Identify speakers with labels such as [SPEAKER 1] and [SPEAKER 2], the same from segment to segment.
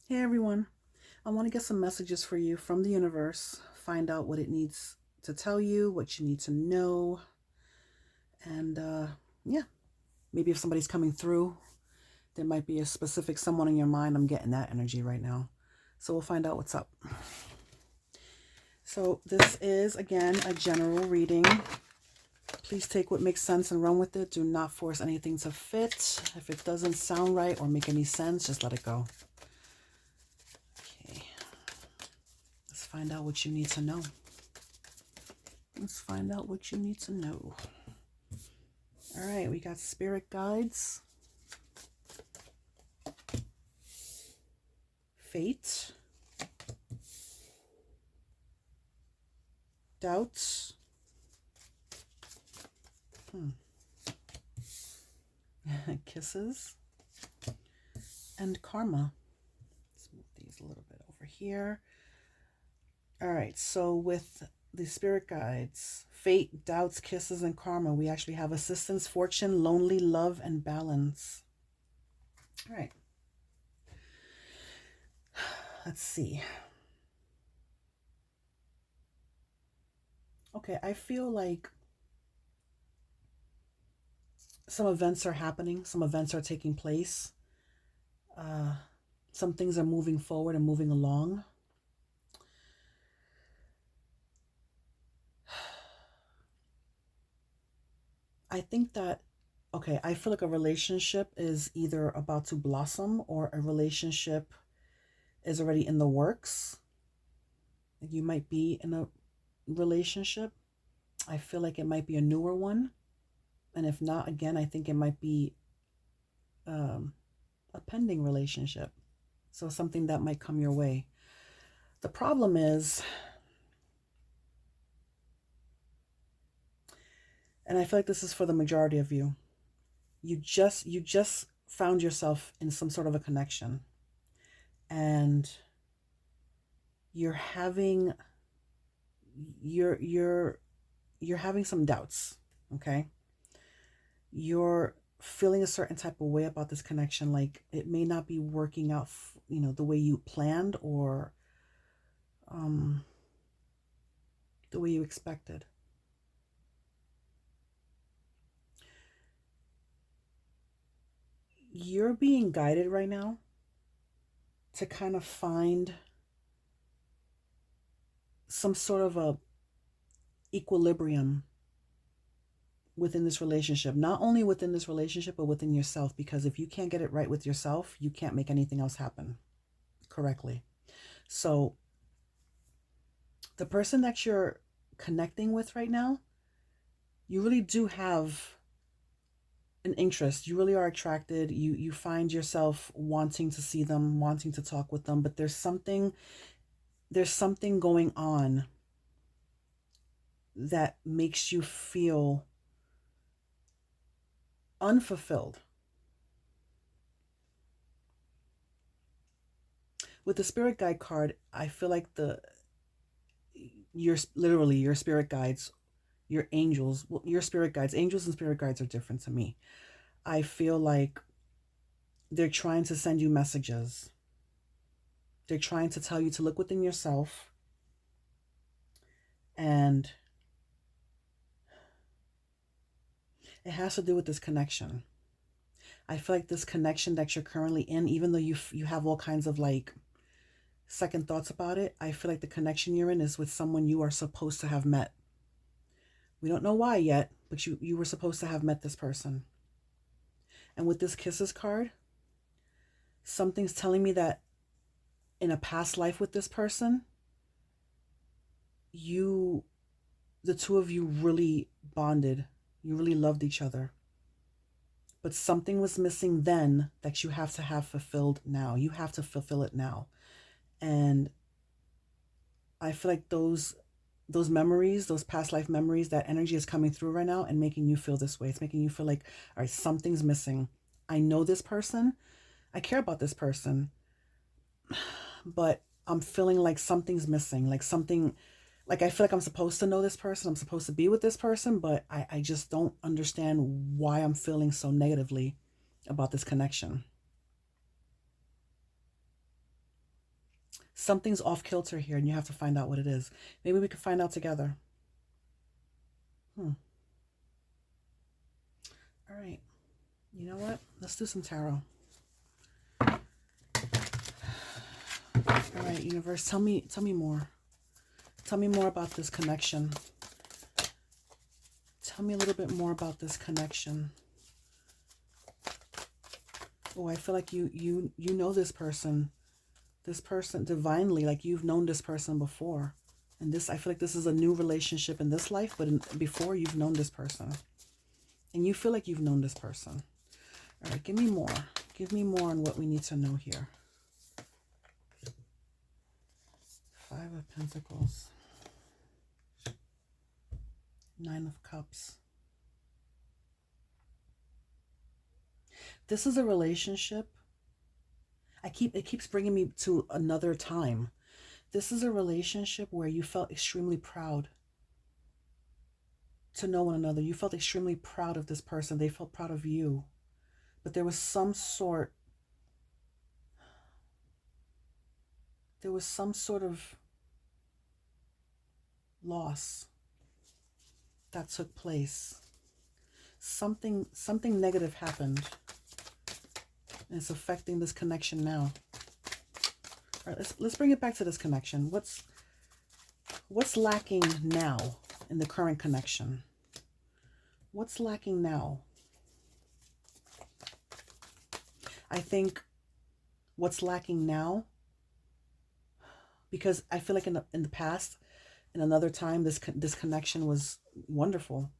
[SPEAKER 1] Hey everyone, I want to get some messages for you from the universe, find out what it needs to tell you, what you need to know, and yeah, maybe if somebody's coming through, there might be a specific someone in your mind. I'm getting that energy right now. So we'll find out what's up. So this is, again, a general reading. Please take what makes sense and run with it. Do not force anything to fit. If it doesn't sound right or make any sense, just let it go. Okay. Let's find out what you need to know. Let's find out what you need to know. All right, we got spirit guides, fate, doubts, kisses, and karma. Let's move these a little bit over here. All right, so with the spirit guides, fate, doubts, kisses, and karma, we actually have assistance, fortune, lonely, love, and balance. All right. Let's see. Okay, I feel like some events are happening, some events are taking place. Uh, some things are moving forward and moving along. I think that, okay, I feel like a relationship is either about to blossom or a relationship is already in the works. You might be in a relationship. I feel like it might be a newer one. And if not, again, I think it might be um, a pending relationship. So something that might come your way. The problem is, and I feel like this is for the majority of you, you just found yourself in some sort of a connection, and you're having you're you're you're having some doubts. Okay, you're feeling a certain type of way about this connection, like it may not be working out the way you planned, or um the way you expected. You're being guided right now to kind of find some sort of a equilibrium within this relationship, not only within this relationship but within yourself, because if you can't get it right with yourself, you can't make anything else happen correctly. So the person that you're connecting with right now, you really do have an interest. You really are attracted. You find yourself wanting to see them, wanting to talk with them, but there's something going on that makes you feel unfulfilled. With the spirit guide card, I feel like your spirit guides, your angels, well, your spirit guides, angels and spirit guides are different to me. I feel like they're trying to send you messages. They're trying to tell you to look within yourself, and it has to do with this connection. I feel like this connection that you're currently in, even though you have all kinds of like second thoughts about it, I feel like the connection you're in is with someone you are supposed to have met. We don't know why yet, but you were supposed to have met this person. And with this kisses card, something's telling me that in a past life with this person, you the two of you really bonded. You really loved each other. But something was missing then that you have to have fulfilled now. You have to fulfill it now. And I feel like those memories, those past life memories, that energy is coming through right now and making you feel this way. It's making you feel like, all right, something's missing. I know this person. I care about this person, but I'm feeling like something's missing. Like something, like I feel like I'm supposed to know this person. I'm supposed to be with this person, but I just don't understand why I'm feeling so negatively about this connection. Something's off kilter here, and you have to find out what it is. Maybe we can find out together. All right. You know what? Let's do some tarot. All right, universe, tell me more. Tell me more about this connection. Tell me a little bit more about this connection. Oh, I feel like you know this person. This person divinely, like you've known this person before. And this, I feel like this is a new relationship in this life, but before you've known this person. And you feel like you've known this person. All right, give me more. Give me more on what we need to know here. 5 of Pentacles. 9 of Cups. This is a relationship. It keeps bringing me to another time. This is a relationship where you felt extremely proud to know one another. You felt extremely proud of this person. They felt proud of you. But there was some sort of loss that took place. Something negative happened. And it's affecting this connection now. All right, let's bring it back to this connection. What's lacking now in the current connection? What's lacking now? I think what's lacking now, because I feel like in the past, in another time, this connection was wonderful.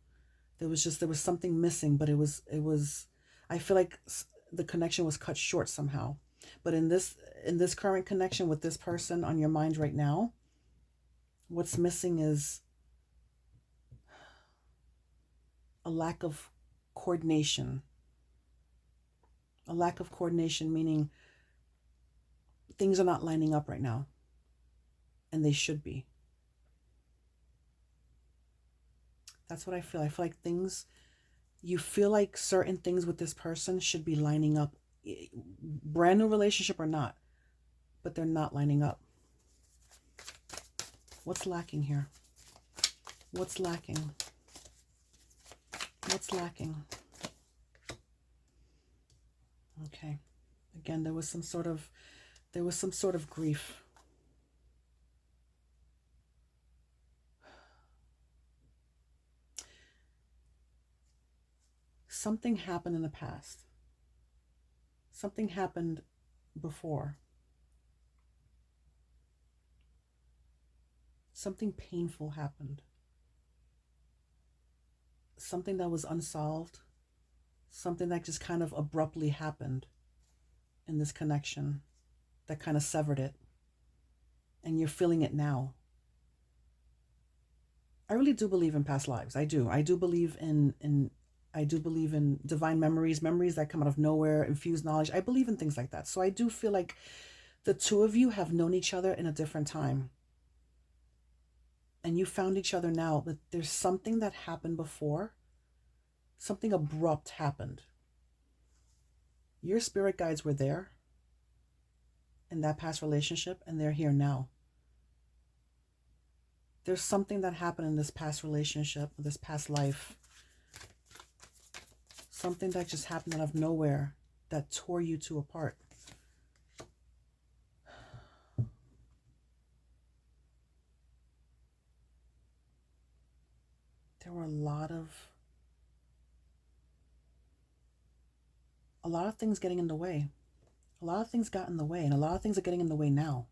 [SPEAKER 1] There was something missing, but it was I feel like the connection was cut short somehow. But in this current connection with this person on your mind right now, what's missing is a lack of coordination. A lack of coordination, meaning things are not lining up right now. And they should be. That's what I feel. I feel like you feel like certain things with this person should be lining up. Brand new relationship or not. But they're not lining up. What's lacking here? What's lacking? What's lacking? Okay. Again, there was some sort of grief. Something happened in the past. Something happened before. Something painful happened. Something that was unsolved. Something that just kind of abruptly happened in this connection that kind of severed it. And you're feeling it now. I really do believe in past lives. I do. I do believe in divine memories that come out of nowhere, infused knowledge. I believe in things like that. So I do feel like the two of you have known each other in a different time. And you found each other now, but there's something that happened before. Something abrupt happened. Your spirit guides were there in that past relationship, and they're here now. There's something that happened in this past relationship, this past life. Something that just happened out of nowhere that tore you two apart. There were a lot of things getting in the way. A lot of things got in the way, and a lot of things are getting in the way now.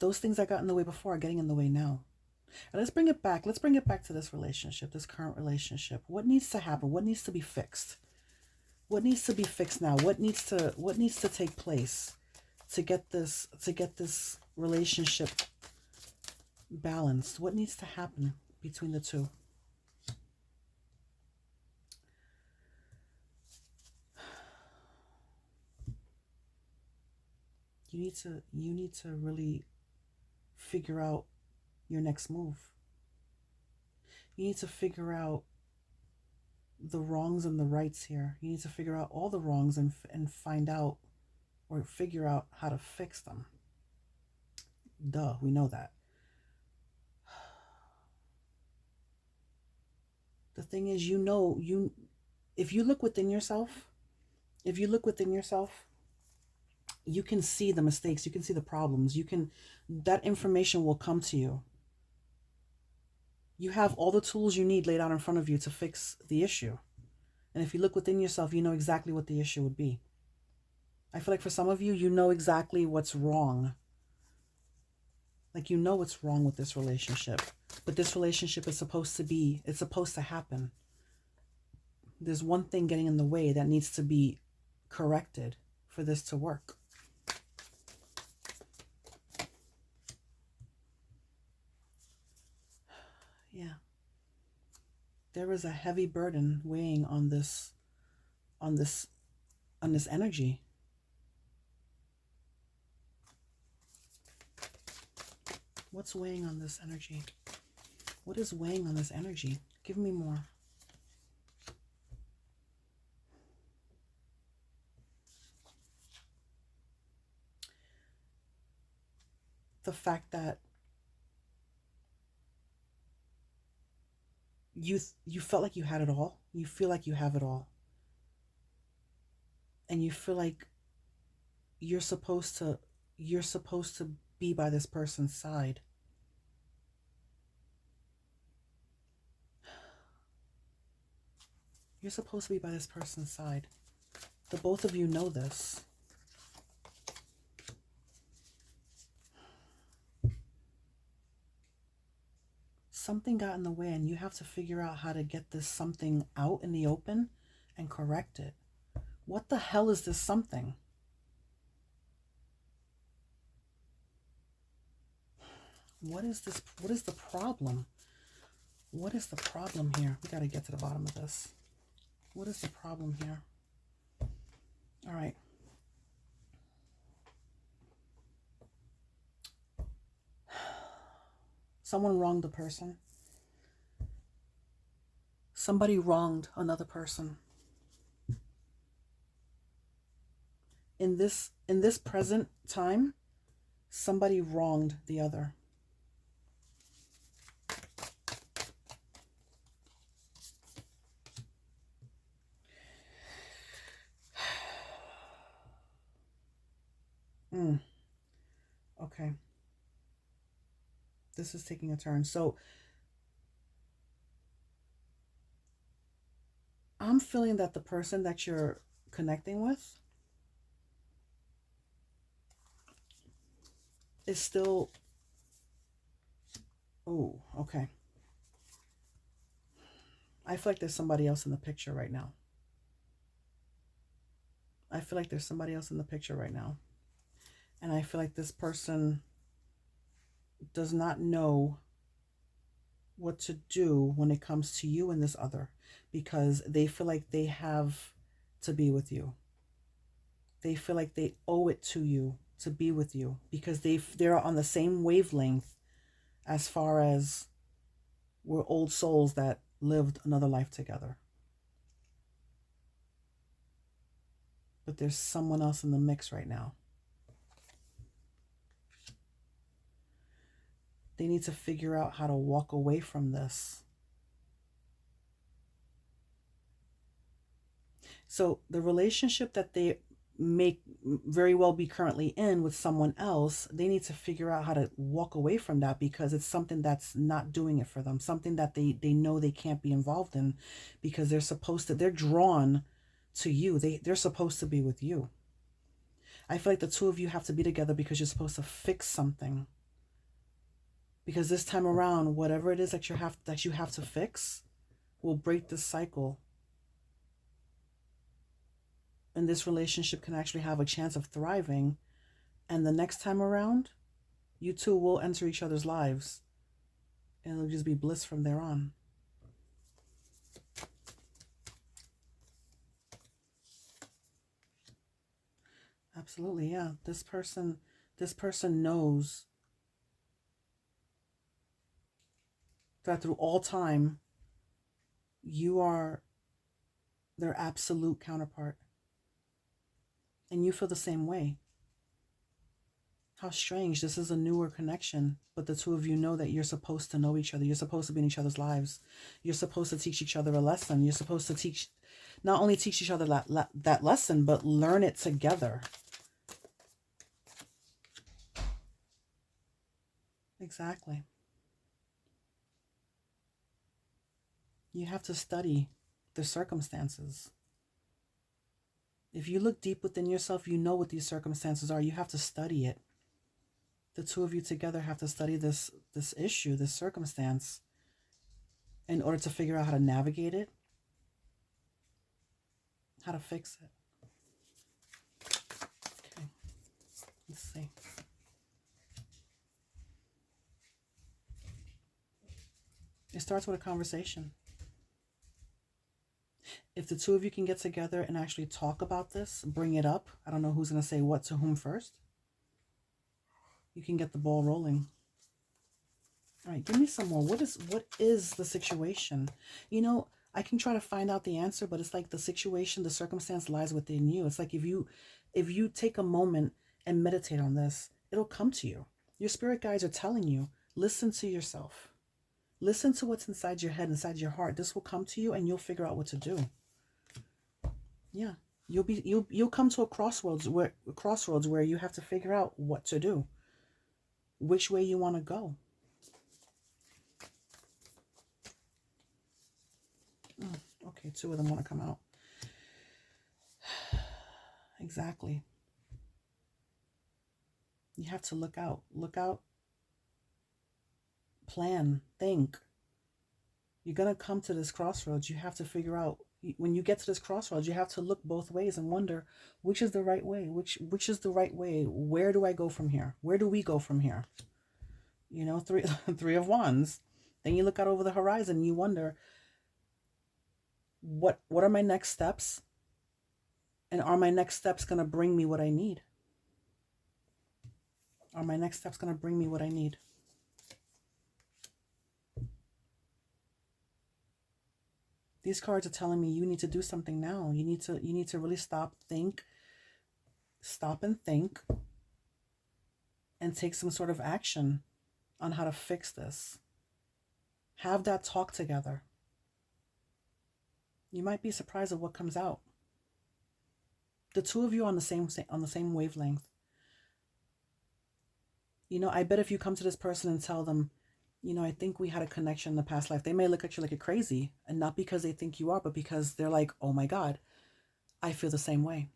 [SPEAKER 1] Those things that got in the way before are getting in the way now. And let's bring it back. Let's bring it back to this relationship, this current relationship. What needs to happen? What needs to be fixed? What needs to be fixed now? What needs to take place to get this relationship balanced? What needs to happen between the two? You need to really figure out your next move. You need to figure out the wrongs and the rights here. You need to figure out all the wrongs and find out or figure out how to fix them. Duh, we know that. The thing is, if you look within yourself, if you look within yourself, you can see the mistakes, you can see the problems, that information will come to you. You have all the tools you need laid out in front of you to fix the issue. And if you look within yourself, you know exactly what the issue would be. I feel like for some of you, you know exactly what's wrong. Like, you know what's wrong with this relationship. But this relationship is it's supposed to happen. There's one thing getting in the way that needs to be corrected for this to work. Yeah. There is a heavy burden weighing on this energy. What's weighing on this energy? What is weighing on this energy? Give me more. The fact that you felt like you had it all. You feel like you have it all. And you feel like you're supposed to be by this person's side. You're supposed to be by this person's side. The both of you know this. Something got in the way, and you have to figure out how to get this something out in the open and correct it. What the hell is this something? What is this? What is the problem? What is the problem here? We got to get to the bottom of this. What is the problem here? All right. Someone wronged a person. Somebody wronged another person. In this present time, somebody wronged the other. Okay. This is taking a turn. So I'm feeling that the person that you're connecting with is still... Oh, okay. I feel like there's somebody else in the picture right now. I feel like there's somebody else in the picture right now. And I feel like this person does not know what to do when it comes to you and this other, because they feel like they have to be with you. They feel like they owe it to you to be with you, because they're on the same wavelength as far as we're old souls that lived another life together. But there's someone else in the mix right now. They need to figure out how to walk away from this. So the relationship that they may very well be currently in with someone else, they need to figure out how to walk away from that, because it's something that's not doing it for them, something that they know they can't be involved in, because they're drawn to you. They're supposed to be with you. I feel like the two of you have to be together because you're supposed to fix something. Because this time around, whatever it is that you have to fix will break this cycle. And this relationship can actually have a chance of thriving. And the next time around, you two will enter each other's lives. And it'll just be bliss from there on. Absolutely, yeah. This person knows that through all time, you are their absolute counterpart. And you feel the same way. How strange. This is a newer connection, but the two of you know that you're supposed to know each other. You're supposed to be in each other's lives. You're supposed to teach each other a lesson. You're supposed to teach, not only teach each other that lesson, but learn it together. Exactly. You have to study the circumstances. If you look deep within yourself, you know what these circumstances are. You have to study it. The two of you together have to study this issue, this circumstance, in order to figure out how to navigate it, how to fix it. Okay, let's see. It starts with a conversation. If the two of you can get together and actually talk about this, bring it up. I don't know who's going to say what to whom first. You can get the ball rolling. All right, give me some more. What is the situation? You know, I can try to find out the answer, but it's like the situation, the circumstance lies within you. It's like if you take a moment and meditate on this, it'll come to you. Your spirit guides are telling you, listen to yourself. Listen to what's inside your head, inside your heart. This will come to you and you'll figure out what to do. Yeah. You'll come to a crossroads where you have to figure out what to do. Which way you want to go. Okay, two of them want to come out. Exactly. You have to look out. Look out. Plan. Think. You're going to come to this crossroads. You have to figure out, when you get to this crossroads, you have to look both ways and wonder, which is the right way? Which is the right way? Where do I go from here? Where do we go from here? You know, three of wands. Then you look out over the horizon and you wonder, what are my next steps? And are my next steps going to bring me what I need? Are my next steps going to bring me what I need? These cards are telling me you need to do something now. You need to really stop and think and take some sort of action on how to fix this. Have that talk together. You might be surprised at what comes out. The two of you are on the same wavelength. You know, I bet if you come to this person and tell them, you know, I think we had a connection in the past life, they may look at you like you're crazy, and not because they think you are, but because they're like, oh my God, I feel the same way.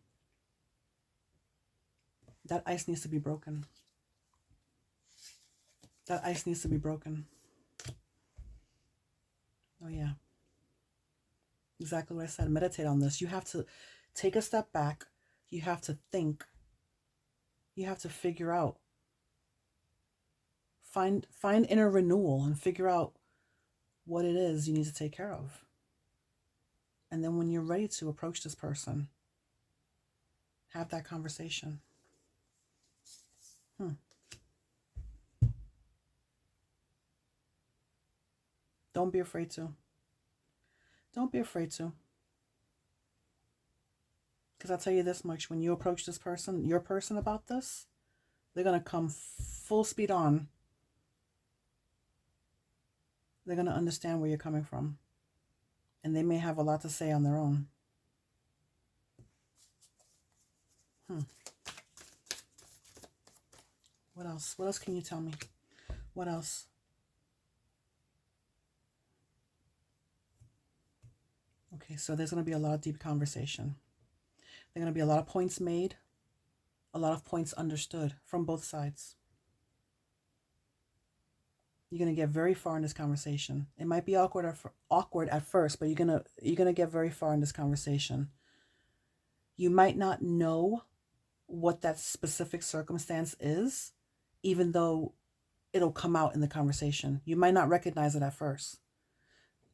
[SPEAKER 1] That ice needs to be broken. That ice needs to be broken. Oh yeah. Exactly what I said. Meditate on this. You have to take a step back. You have to think. You have to figure out. Find inner renewal and figure out what it is you need to take care of. And then when you're ready to approach this person, have that conversation. Don't be afraid to. Don't be afraid to. Because I'll tell you this much, when you approach this person, your person about this, they're going to come full speed on. They're going to understand where you're coming from. And they may have a lot to say on their own. What else? What else can you tell me? What else? Okay, so there's going to be a lot of deep conversation. There are going to be a lot of points made, a lot of points understood from both sides. You're going to get very far in this conversation. It might be awkward at first, but you're going to get very far in this conversation. You might not know what that specific circumstance is, even though it'll come out in the conversation. You might not recognize it at first.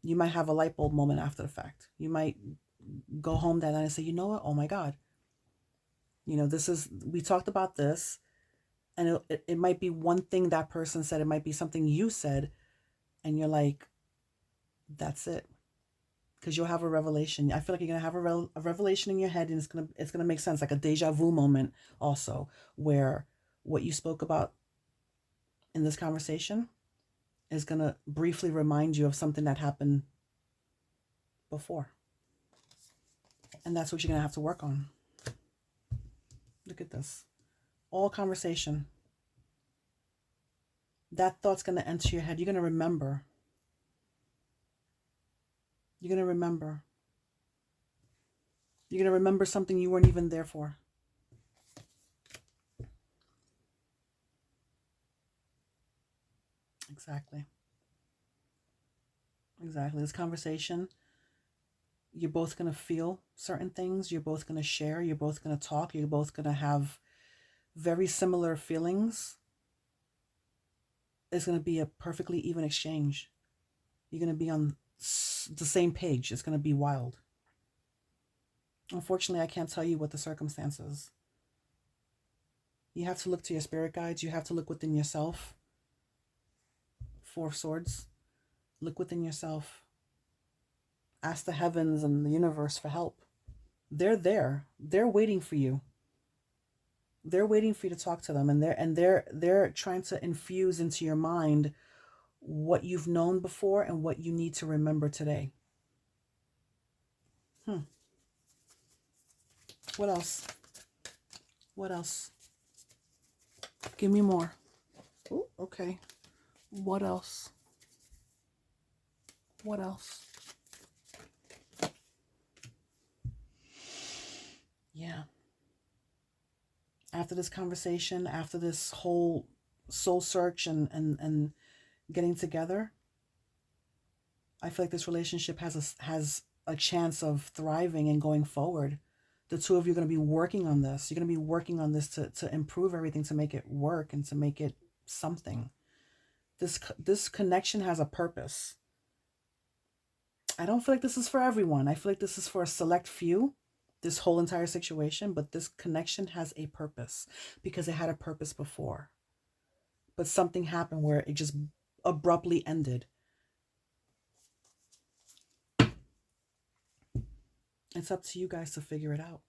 [SPEAKER 1] You might have a light bulb moment after the fact. You might go home that night and say, you know what? Oh my God. You know, we talked about this, and it might be one thing that person said. It might be something you said, and you're like, that's it. Because you'll have a revelation. I feel like you're going to have a revelation in your head, and it's going to make sense, like a deja vu moment also, where what you spoke about in this conversation is going to briefly remind you of something that happened before. And that's what you're going to have to work on. Look at this. All conversation. That thought's going to enter your head. You're going to remember. You're going to remember. You're going to remember something you weren't even there for. Exactly. Exactly. This conversation, you're both going to feel certain things. You're both going to share. You're both going to talk. You're both going to have very similar feelings. It's going to be a perfectly even exchange. You're going to be on the same page. It's going to be wild. Unfortunately, I can't tell you what the circumstances. You have to look to your spirit guides. You have to look within yourself. Four of Swords. Look within yourself. Ask the heavens and the universe for help. They're there. They're waiting for you. They're waiting for you to talk to them, and they're trying to infuse into your mind what you've known before and what you need to remember today. What else? What else? Give me more. Oh, okay. What else? What else? Yeah. After this conversation, after this whole soul search and getting together, I feel like this relationship has a chance of thriving and going forward. The two of you are going to be working on this. You're going to be working on this to improve everything, to make it work and to make it something. This connection has a purpose. I don't feel like this is for everyone. I feel like this is for a select few, this whole entire situation, but this connection has a purpose because it had a purpose before. But something happened where it just abruptly ended. It's up to you guys to figure it out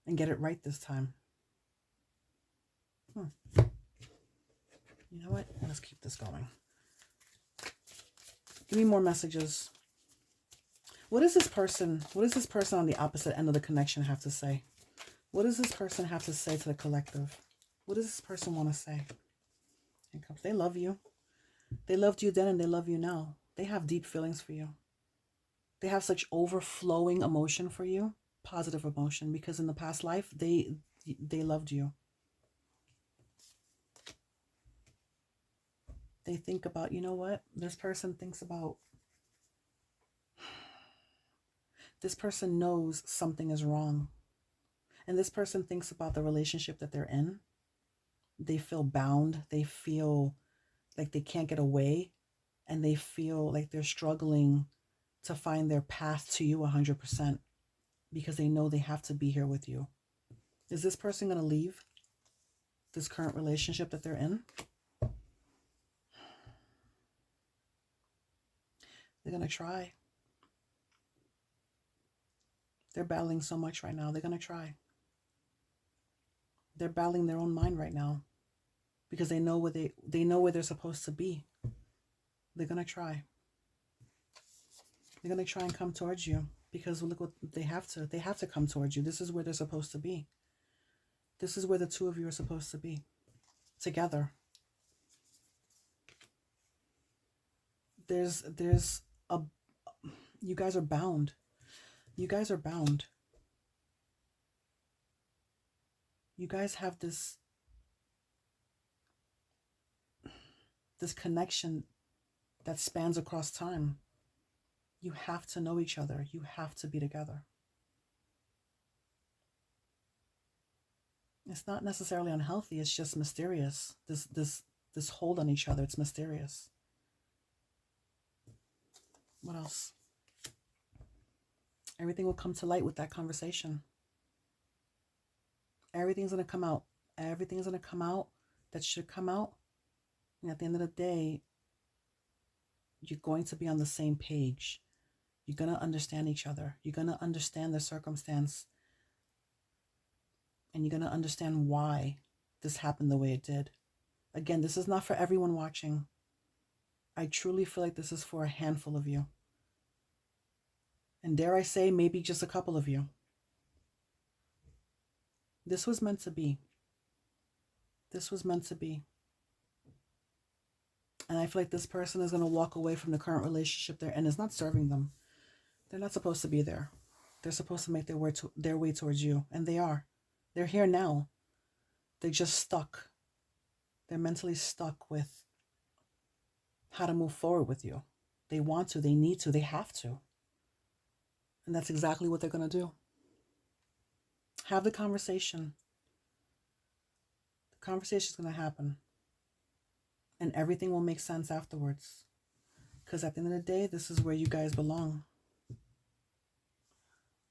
[SPEAKER 1] and get it right this time. You know what? Let's keep this going. Give me more messages. What does this person on the opposite end of the connection have to say? What does this person have to say to the collective? What does this person want to say? They love you. They loved you then and they love you now. They have deep feelings for you. They have such overflowing emotion for you, positive emotion, because in the past life, they loved you. They think about, you know what? This person thinks about, this person knows something is wrong. And this person thinks about the relationship that they're in. They feel bound. They feel like they can't get away. And they feel like they're struggling to find their path to you 100% because they know they have to be here with you. Is this person going to leave this current relationship that they're in? They're going to try. They're battling so much right now. They're going to try. They're battling their own mind right now because they know where they're supposed to be. They're going to try. They're going to try and come towards you because look what they have to. They have to come towards you. This is where they're supposed to be. This is where the two of you are supposed to be together. There's you guys are bound. You guys are bound. You guys have this connection that spans across time. You have to know each other. You have to be together. It's not necessarily unhealthy. It's just mysterious. This hold on each other. It's mysterious. What else? Everything will come to light with that conversation. Everything's going to come out. Everything's going to come out that should come out. And at the end of the day, you're going to be on the same page. You're going to understand each other. You're going to understand the circumstance. And you're going to understand why this happened the way it did. Again, this is not for everyone watching. I truly feel like this is for a handful of you. And dare I say, maybe just a couple of you. This was meant to be. This was meant to be. And I feel like this person is going to walk away from the current relationship there, and it's not serving them. They're not supposed to be there. They're supposed to make their way towards you, and they are. They're here now. They're just stuck. They're mentally stuck with how to move forward with you. They want to, they need to, they have to. And that's exactly what they're going to do. Have the conversation. The conversation is going to happen. And everything will make sense afterwards. Because at the end of the day, this is where you guys belong.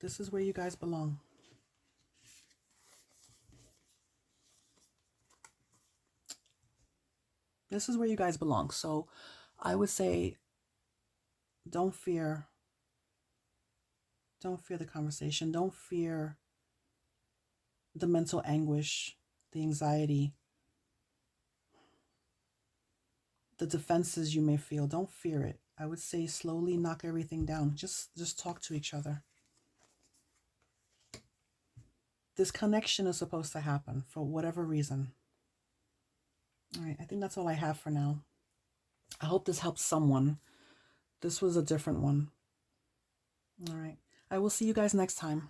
[SPEAKER 1] This is where you guys belong. This is where you guys belong. So I would say, don't fear. Don't fear the conversation. Don't fear the mental anguish, the anxiety, the defenses you may feel. Don't fear it. I would say slowly knock everything down. Just talk to each other. This connection is supposed to happen for whatever reason. All right, I think that's all I have for now. I hope this helps someone. This was a different one. All right. I will see you guys next time.